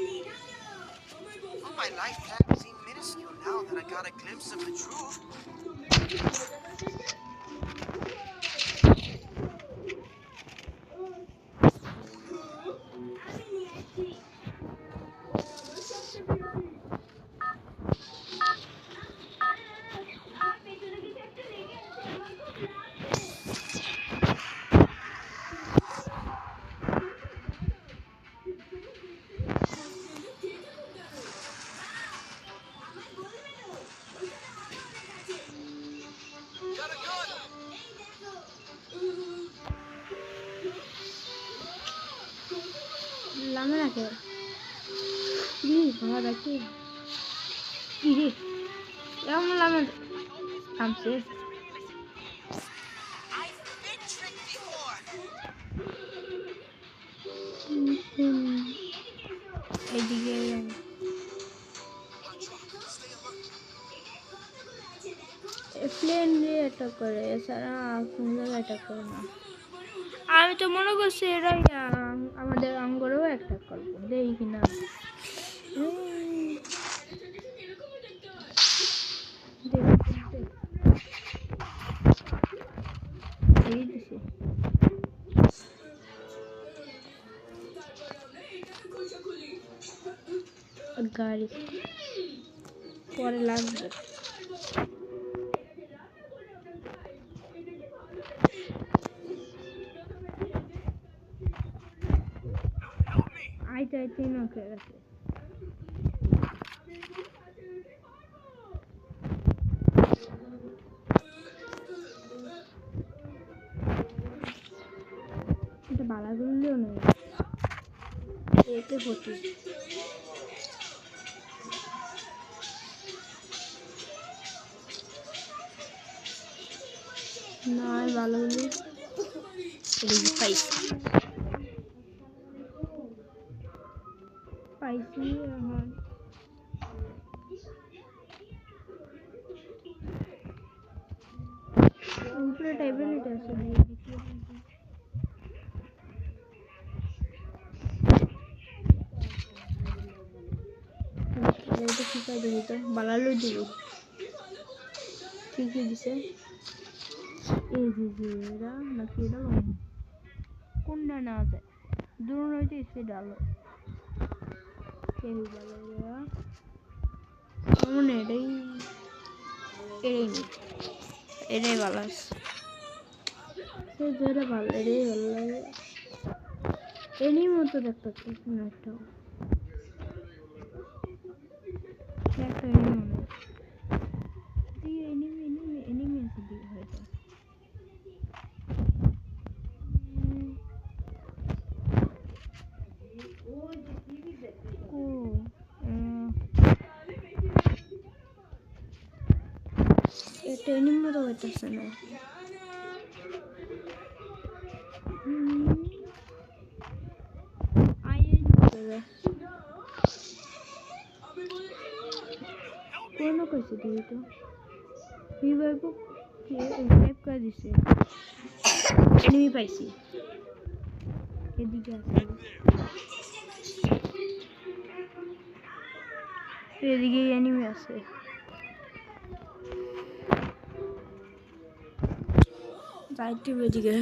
Well, my life plan seemed minuscule now that I got a glimpse of the truth. Got a gun! লামে রাখে please ভাড়া রাখি ইরে এমন লামে থামছে I've been tricked before. এইদিকে প্লেন দিয়ে অ্যাটাক করে এছাড়া কোনো জায়গায় অ্যাটাক করে না আমি তো মনে করছি এরাই আমাদের আঙ্গরেও অ্যাটাক করবো দেখি কিনা গাড়ি পরে লাগবে আইতে আইতে নক হয়ে গেছে এটা বালাগুলোও নেই এতে হতো না বালাগুলো পাইছি পাইছি এখন উপরে ট্যাবলেট আছে এটা কি কাজ দিতে বালালো দিব ঠিক দিছে এই যে এরা নাকি এটা কোনটা না যায় দূর হইতে এসে ডালো কেউ বালা মনে এটাই এটাই বালাস সে যেটা ভালো এটাই ভালো লাগে এনি মতো দেখতে না একটা একটা এনিমি আছে দিয়ে হয়তো এটা এনিমি তো হইতেছে না কোনো কইছে দিয়ে তো বিবাইব কে টাইপ করে দিছে এনিমি পাইছি এদিকে আছে এদিকে এনিমি আছে যাইতে এদিকে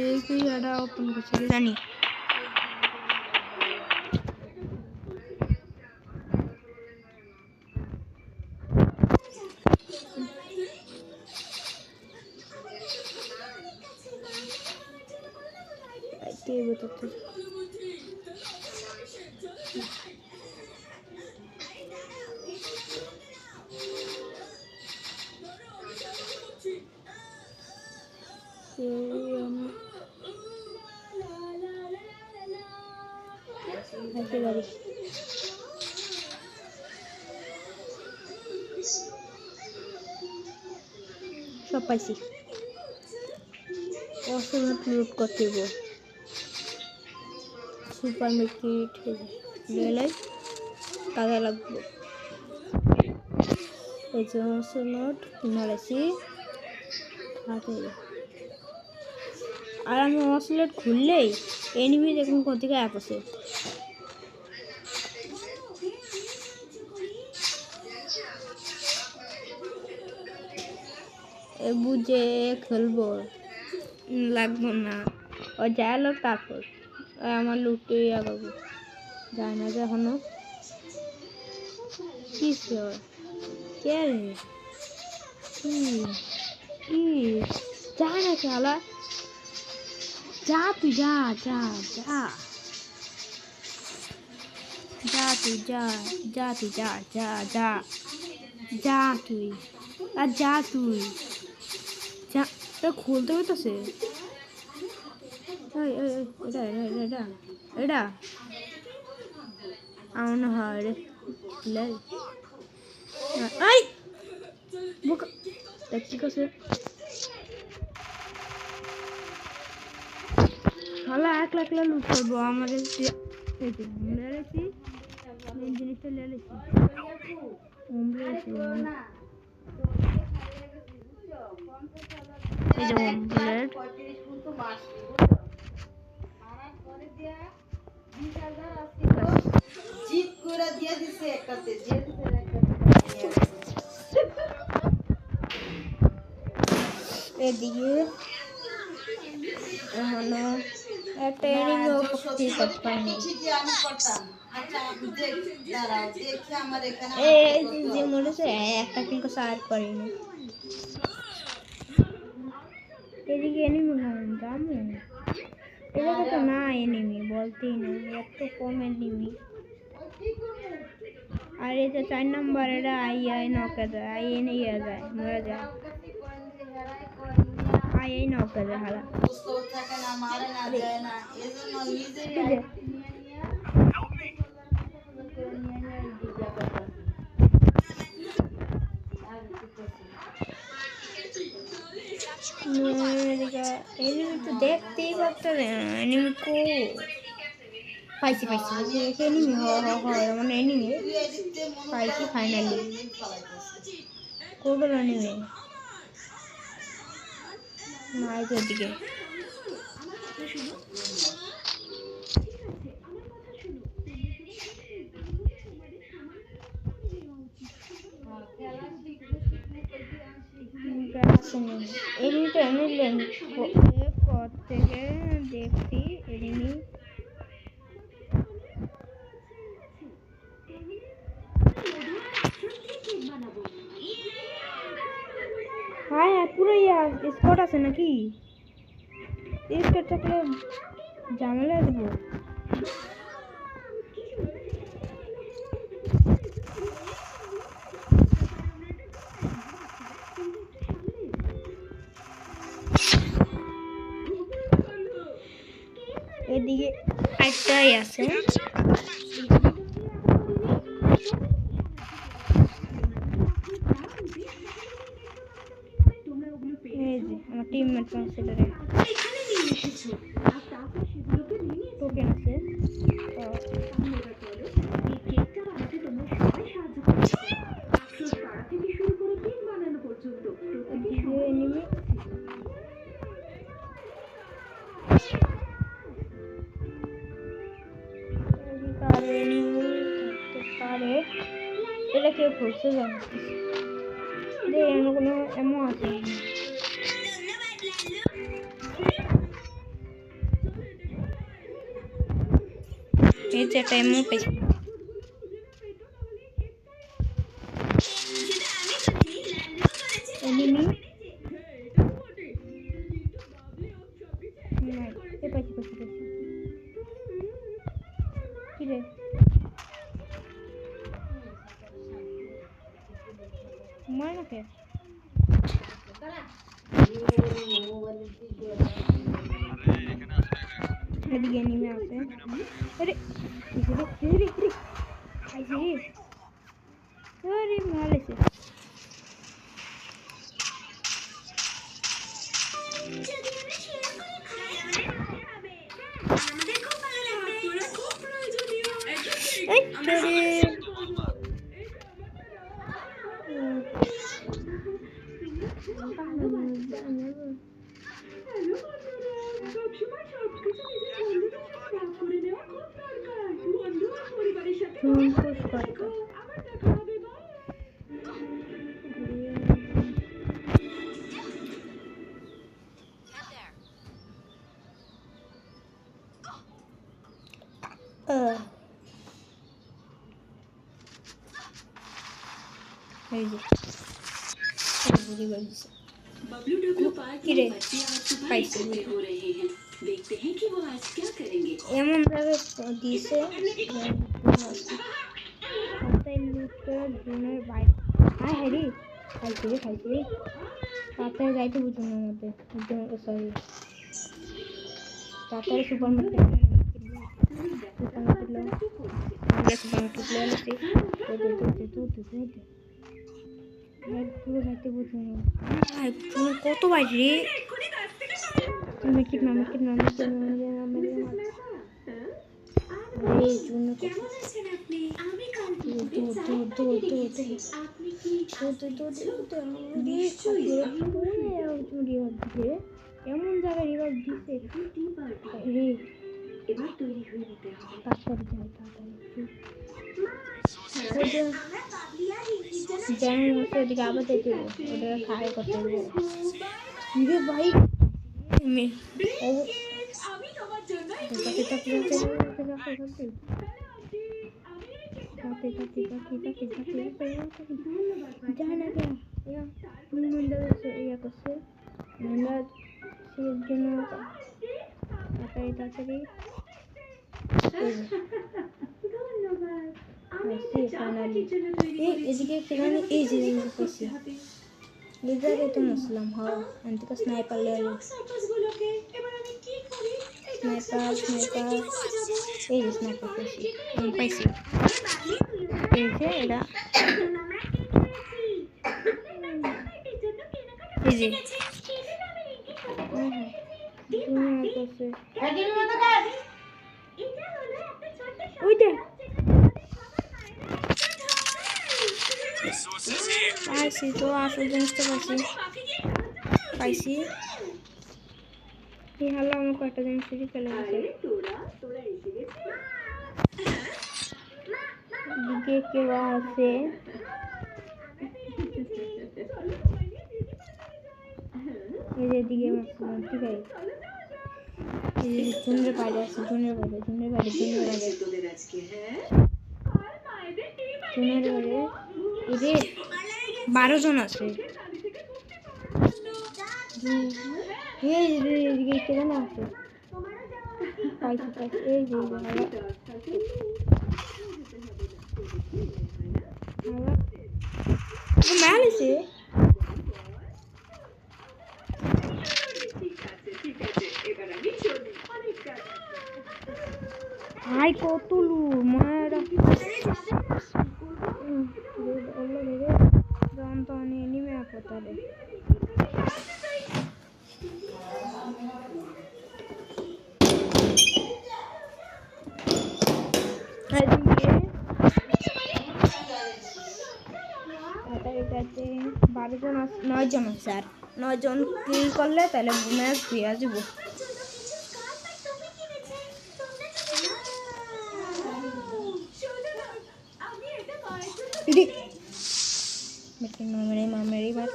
এই কি এটা ওপেন করছে কি জানি যাইতে গাড়ি সব পাইছি অসুবিধা লুট করতে সুপার মার্কেট গেলে কাজে লাগবে এই যে নোট কিনারেছি আর আমি অসলেট খুললেই এনিমি দেখুন কোন থেকে অ্যাপ আছে বুঝে খেলবো, লাগবো না। ও যাইলো তারপর আমার লুটে করবো, যায় না যে এখনো। কি কে রে? কি যায় না শালা, যা তুই যা যা যা যা তুই যা যা তুই যা যা যা যা তুই আর যা তুই যা। এটা খুলতে হইতেছে, এটা এটা এটা এটা আমার না হয় রে কি করছে শালা, একলা একলা লুট করবো আমাদের। লেছি মেন জিনিসটা লেছি এই যে ওমলেট জিত করে দিয়ে দিছে একটাতে, এদিকে হলো একটা এনিমি করতে পারিনি। এই যে মনে হচ্ছে একটা কিন্তু সার করিনি। এদিকে এনিমি দাম এদিকে তো না, এনিমি বলতেই না, এত কম এনিমি। আর এই যে 4 নম্বর এটা আই নৌকা যায়, আই নিয়ে যায়, মরে যায়, আই নৌকা যায় হারা। এনিমি তো দেখতেই পারতো না, এনিমি কো পাইছি এনিমি মানে এনিমি পাইছি ফাইনালি। কোগুলো এনিমি না, এই তো দিকে এনিমিটা এনিলেন থেকে দেখছি এনিমি। হ্যাঁ পুরো স্পট আছে নাকি? স্পট থাকলে ঝামেলা দেবো। এদিকে একটাই আছে, এই যে আমার টিমমেট কনসিডারে টোকেন আছে। এটা কেউ খুঁজছে জানো কোনো এমন আছে? এই যে একটা এমন পেয়েছি, এনিমি কি রে? মনে নাকি এদিকে এনিমি আছে। আরে আরে মারলেছে। এই যে बबलू डब्लू पार्क किरे में बच्चे आज सुबह पाइसे इकट्ठे हो रहे हैं। देखते हैं कि वो आज क्या करेंगे। এমন ভাবে দিছে তাই লুট করে জুনের বাইক হাই হ্যারি খাইছি তাড়াতাড়ি যাইতে বুঝুন না মধ্যে সরি তাড়াতাড়ি সুপার মার্কেট কত বাজে মার্কেট কেমন আছেন আপনি? আমি কাল আপনি কি এমন জায়গায় রিভাব দিছে রে এবার তৈরি হয়ে নিতে হবে। তাড়াতাড়ি যাই যেমন হচ্ছে ওদিকে আবার যেতে ওটা খায় করতে হবে রে ভাই আমি তোমার জন্য এদিকে সেখানে এই যে লিজারে তো মুসলাম হওয়া এদিকে স্নাইপার লেগে স্নাইপার এই যে স্নাইপার পাইছি এই যে এটা এই যে ওইটা পাইছি তো আসল জিনিসটা পাইছি এই হলো আমার কয়েকটা জিনিস ফেলে গেছে দিকে কেউ আছে এই যে দিকে ঠিক আছে এই যে জুনের বাইরে আছে জুনের বাইরে এই যে 12 জন আছে এই যে এদিকে কেন আছে পাইছি এই যে মেলেছে হাই কত লুর মায়েরা জানতো এনিমে কোথায় এটাতে 12 জন 9 জন আছে আর 9 জন কিল করলে তাহলে ম্যাচ দিয়ে আসব মেরি মার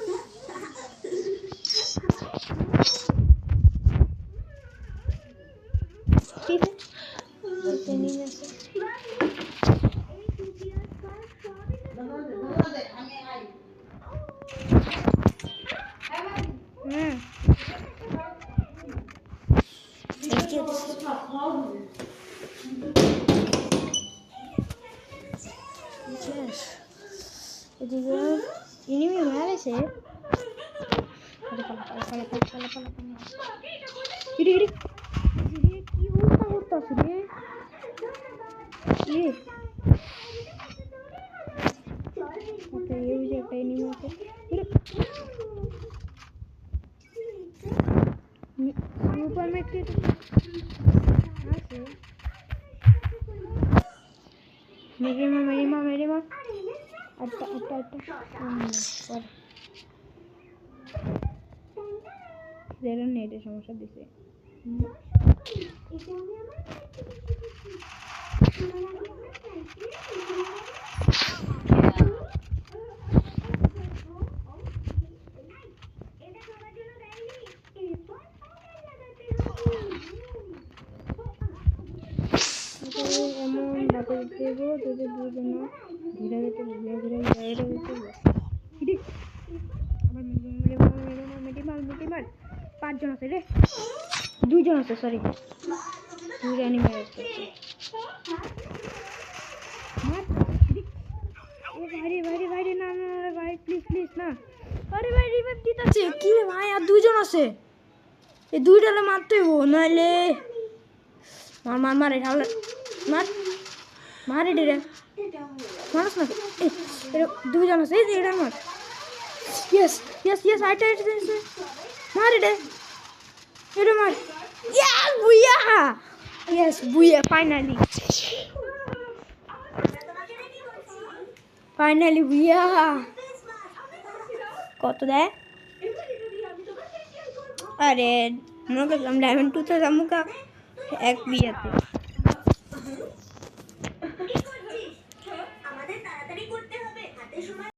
ঠিক আছে নিয়ে আসে এদিকে ইনিমি মারেছে কি অবস্থা করতেছে রে একটা এনিমি আছে সুপার মার্কেট আছে মেরি মা আচ্ছা নেটের সমস্যা দিছে কেমন বাতা দেবো তোদের দুজন ধীরে যেতে ধীরে ধীরে ধীরে যেতে আমার মেটি মার 5 জন আছে রে 2 জন আছে সরি 2 জনই মেরে ফেলছে ভাই না ভাই প্লিজ না আরে ভাই রিভাইভ দিতেছে কি রে ভাই আর 2 জন আছে এই 2টালে মারতে হবো নাহলে মার এটা মার রে মারস না এর 2 জন আছে এই এটা মার ইয়েস আইটা মার রে এটা মার বুইয়া ফাইনালি বুইয়া কত দেয় अरे हम डायमंड 2 था एक भी आते